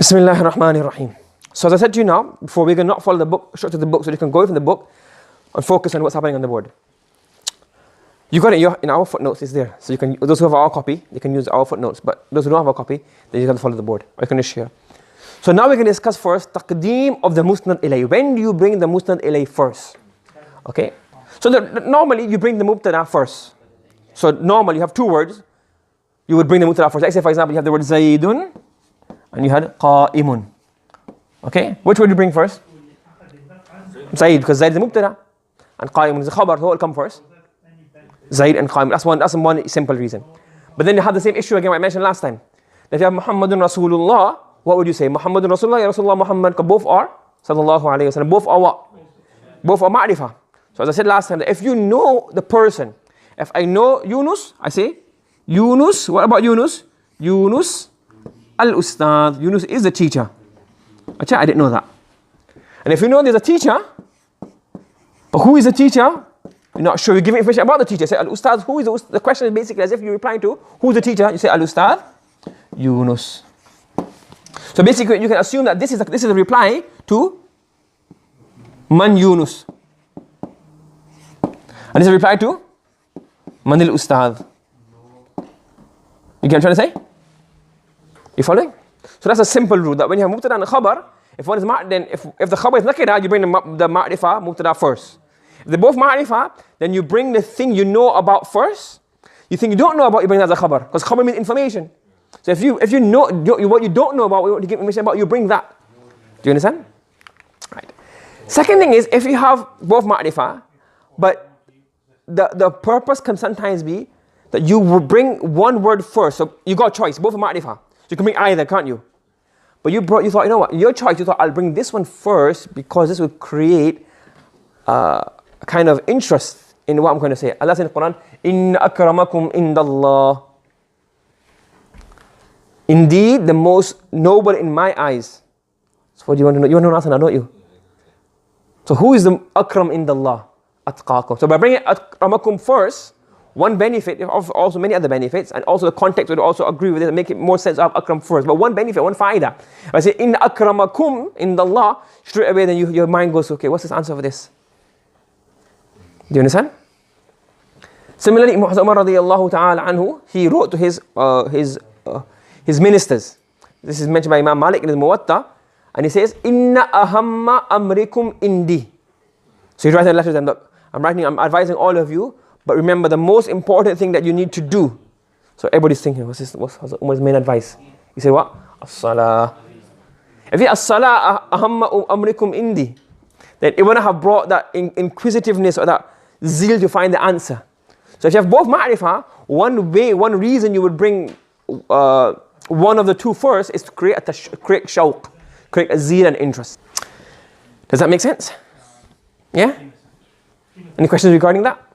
Bismillahir Rahmanir Rahim. So as I said to you now, before we're going to not follow the book, structure of the book, so you can go away from the book and focus on what's happening on the board. You got it in our footnotes, it's there. So you can, those who have our copy, they can use our footnotes. But those who don't have our copy, then you can follow the board. Or you can just share. So now we're going to discuss first taqdeem of the musnad Ilay. When do you bring the musnad Ilay first? Okay. So normally you bring the mubtada first. So normally you have two words. You would bring the mubtada first. Let's say for example you have the word Zaydun and you had Qa'imun. Okay. Which word do you bring first? Zayd, because Zayd is the mubtada. And Qa'imun is the khabar, so what will come first? Zayd and Qaim. That's one simple reason. But then you have the same issue again what I mentioned last time. That if you have Muhammadun Rasulullah, what would you say? Muhammadun Rasulullah, Ya Rasulullah Muhammad, both are Sallallahu Alaihi Wasallam. Both are what? Both are ma'rifah. So as I said last time, that if you know the person, if I know Yunus, I say Yunus, what about Yunus? Yunus al-Ustad. Yunus is the teacher. Achha, I didn't know that. And if you know there's a teacher, but who is the teacher? You're not sure, you give information about the teacher. Say al-Ustad, who is the question is basically as if you're replying to who's the teacher. You say al-Ustad Yunus. So basically you can assume that this is a reply to Man Yunus. And this is a reply to Manil Ustad. You get what I'm trying to say? You following? So that's a simple rule that when you have mubtada and khabar, if one is then if the khabar is nakira, you bring the ma'rifah mubtada first. If they're both ma'rifah, then you bring the thing you know about first. You think you don't know about, you bring that as a khabar. Because khabar means information. So if you know what you don't know about, what you want to give information about, you bring that. Do you understand? Right. Second thing is, if you have both ma'rifah, but the purpose can sometimes be that you will bring one word first. So you got a choice, both are ma'rifah. So you can bring either, can't you? But you thought, you know what, your choice, you thought, I'll bring this one first because this will create a kind of interest in what I'm going to say. Allah says in the Quran, Inna akramakum indallah. Indeed, the most noble in my eyes. So what do you want to know? You want to know answer, don't you? So who is the akram indallah? Atqakum. So by bringing akramakum first, one benefit, also many other benefits, and also the context would also agree with it and make it more sense to have akram first. But one benefit, one faida. If I say, Inna akramakum indallah, straight away then your mind goes, okay, what's this answer for this? Do you understand? Similarly, Imam Umar radiyallahu ta'ala anhu, he wrote to his ministers. This is mentioned by Imam Malik in the Muwatta, and he says, Inna ahamma amrikum indi. So he writes a letter to them, look, I'm advising all of you, but remember the most important thing that you need to do. So everybody's thinking, what's Umar's main advice? He said what? As-salah. If you as-salah ahamma amrikum indi, then it wouldn't have brought that inquisitiveness or that zeal to find the answer. So if you have both ma'rifah, one reason you would bring one of the two first is to create shawq, create a zeal and interest. Does that make sense? Yeah? Any questions regarding that?